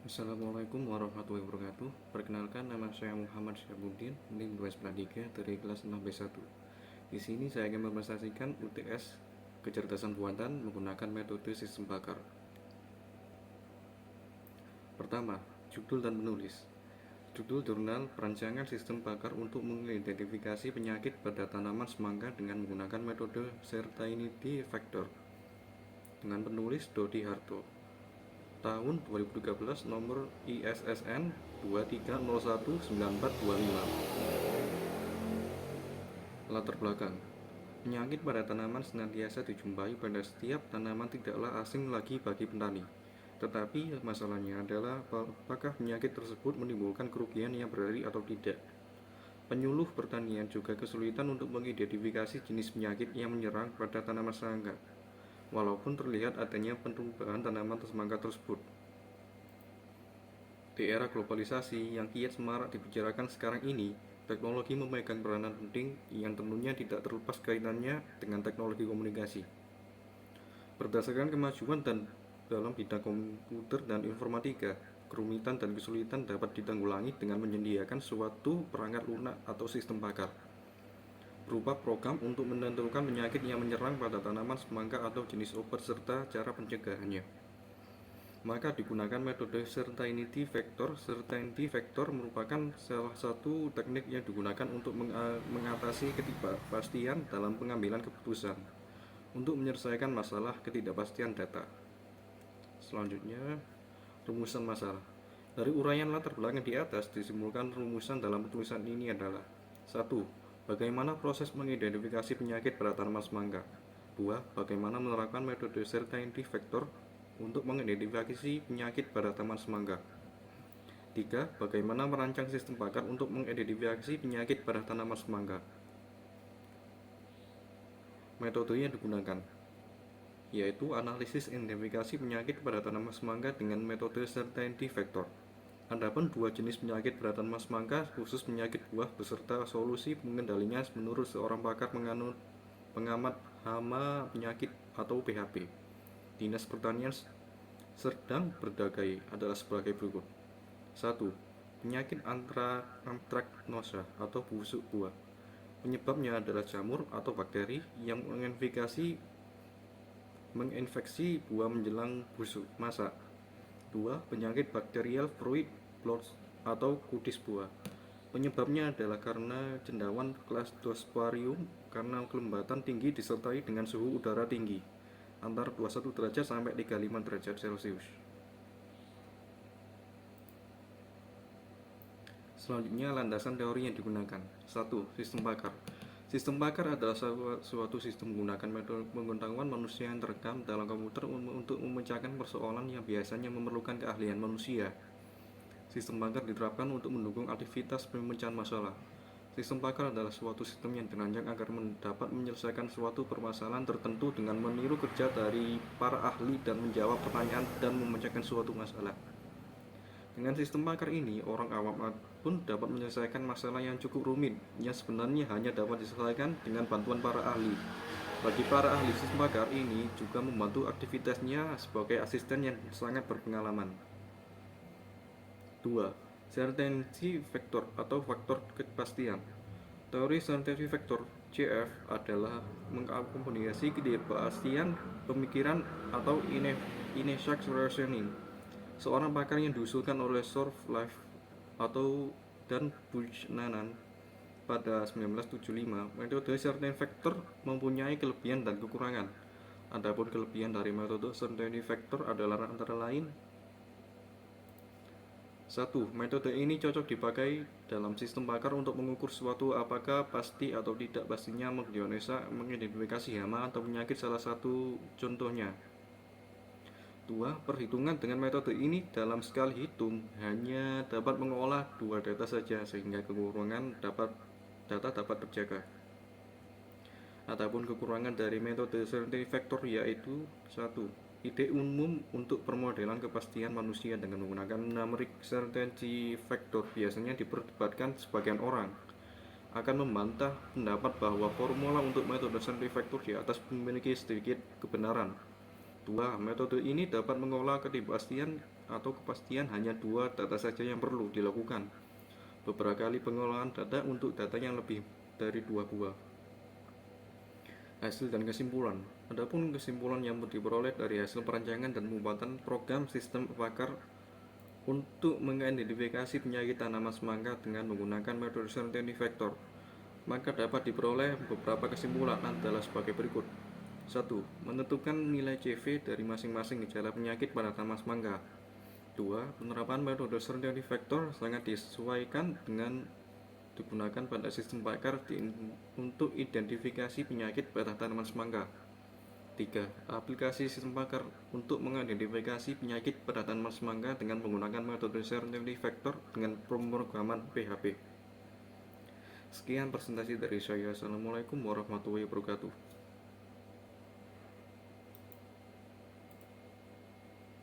Assalamualaikum warahmatullahi wabarakatuh. Perkenalkan, nama saya Muhammad Syabuddin, NIM 293 dari kelas 6B1. Di sini saya akan mepresentasikan UTS kecerdasan buatan menggunakan metode sistem bakar. Pertama, judul dan penulis. Judul jurnal perancangan sistem bakar untuk mengidentifikasi penyakit pada tanaman semangka dengan menggunakan metode Certainty Factor. Dengan penulis Dodi Harto. Tahun 2013, nomor ISSN 23019425. Latar belakang. Penyakit pada tanaman senantiasa dijumpai pada setiap tanaman, tidaklah asing lagi bagi petani. Tetapi masalahnya adalah apakah penyakit tersebut menimbulkan kerugian yang berarti atau tidak. Penyuluh pertanian juga kesulitan untuk mengidentifikasi jenis penyakit yang menyerang pada tanaman semangka, walaupun terlihat adanya perubahan tanaman semangka tersebut. Di era globalisasi yang kian semarak dibicarakan sekarang ini, teknologi memegang peranan penting yang tentunya tidak terlepas kaitannya dengan teknologi komunikasi. Berdasarkan kemajuan dalam bidang komputer dan informatika, kerumitan dan kesulitan dapat ditanggulangi dengan menyediakan suatu perangkat lunak atau sistem bakar, berupa program untuk menentukan penyakit yang menyerang pada tanaman semangka atau jenis obat serta cara pencegahannya. Maka digunakan metode Certainty Factor. Certainty Factor merupakan salah satu teknik yang digunakan untuk mengatasi ketidakpastian dalam pengambilan keputusan untuk menyelesaikan masalah ketidakpastian data. Selanjutnya, rumusan masalah. Dari uraian latar belakang di atas, disimpulkan rumusan dalam tulisan ini adalah: 1. Bagaimana proses mengidentifikasi penyakit pada tanaman semangka. 2. Bagaimana menerapkan metode Certainty Factor untuk mengidentifikasi penyakit pada tanaman semangka. 3. Bagaimana merancang sistem bakar untuk mengidentifikasi penyakit pada tanaman semangka. Metode yang digunakan yaitu analisis identifikasi penyakit pada tanaman semangka dengan metode Certainty Factor. Adapun dua jenis penyakit pada tanaman semangka, khusus penyakit buah beserta solusi pengendalinya menurut seorang pakar pengamat hama penyakit atau PHP Dinas Pertanian Serdang Berdagai adalah sebagai berikut. 1. Penyakit antraknosa atau busuk buah. Penyebabnya adalah jamur atau bakteri yang menginfeksi buah menjelang busuk masak. 2. Penyakit bakterial fruit blot atau kudis buah. Penyebabnya adalah karena cendawan Cladosporium karena kelembatan tinggi disertai dengan suhu udara tinggi antara 21 derajat sampai 35 derajat Celcius. Selanjutnya, landasan teori yang digunakan. 1. Sistem bakar. Sistem bakar adalah suatu sistem menggunakan metode pengetahuan manusia yang terekam dalam komputer untuk memecahkan persoalan yang biasanya memerlukan keahlian manusia. Sistem bakar diterapkan untuk mendukung aktivitas pemecahan masalah. Sistem bakar adalah suatu sistem yang dirancang agar dapat menyelesaikan suatu permasalahan tertentu dengan meniru kerja dari para ahli dan menjawab pertanyaan dan memecahkan suatu masalah. Dengan sistem bakar ini, orang awam pun dapat menyelesaikan masalah yang cukup rumit, yang sebenarnya hanya dapat diselesaikan dengan bantuan para ahli. Bagi para ahli, sistem bakar ini juga membantu aktivitasnya sebagai asisten yang sangat berpengalaman. 2. Certainty Factor atau faktor kepastian. Teori Certainty Factor CF adalah mengakomodasi ketidakpastian pemikiran atau inexact reasoning. Seorang pakar yang diusulkan oleh Sorf-Life dan Buchanan pada 1975, metode Certainty Factor mempunyai kelebihan dan kekurangan. Adapun kelebihan dari metode Certainty Factor adalah antara lain: 1. Metode ini cocok dipakai dalam sistem bakar untuk mengukur suatu apakah pasti atau tidak pastinya mengidentifikasi hama atau penyakit. Salah satu contohnya. 2. Perhitungan dengan metode ini dalam skala hitung hanya dapat mengolah dua data saja, sehingga kekurangan data dapat terjaga. Adapun kekurangan dari metode Certainty Factor yaitu: 1. Ide umum untuk permodelan kepastian manusia dengan menggunakan numeric Certainty Factor biasanya diperdebatkan. Sebagian orang akan membantah pendapat bahwa formula untuk metode Certainty Factor di atas memiliki sedikit kebenaran. 2. Metode ini dapat mengolah ketidakpastian atau kepastian hanya 2 data saja yang perlu dilakukan. Beberapa kali pengolahan data untuk data yang lebih dari 2 buah. Hasil dan kesimpulan. Adapun kesimpulan yang diperoleh dari hasil perancangan dan pembuatan program sistem pakar untuk mengidentifikasi penyakit tanaman semangka dengan menggunakan metode scientific vector, maka dapat diperoleh beberapa kesimpulan adalah sebagai berikut. 1. Menentukan nilai CV dari masing-masing gejala penyakit pada tanaman semangka. 2. Penerapan metode scientific vector sangat disesuaikan dengan digunakan pada sistem pakar untuk identifikasi penyakit pada tanaman semangka. 3. Aplikasi sistem pakar untuk mengidentifikasi penyakit pada tanaman semangka dengan menggunakan metode scientific vector dengan pemrograman PHP. Sekian presentasi dari saya. Assalamualaikum warahmatullahi wabarakatuh.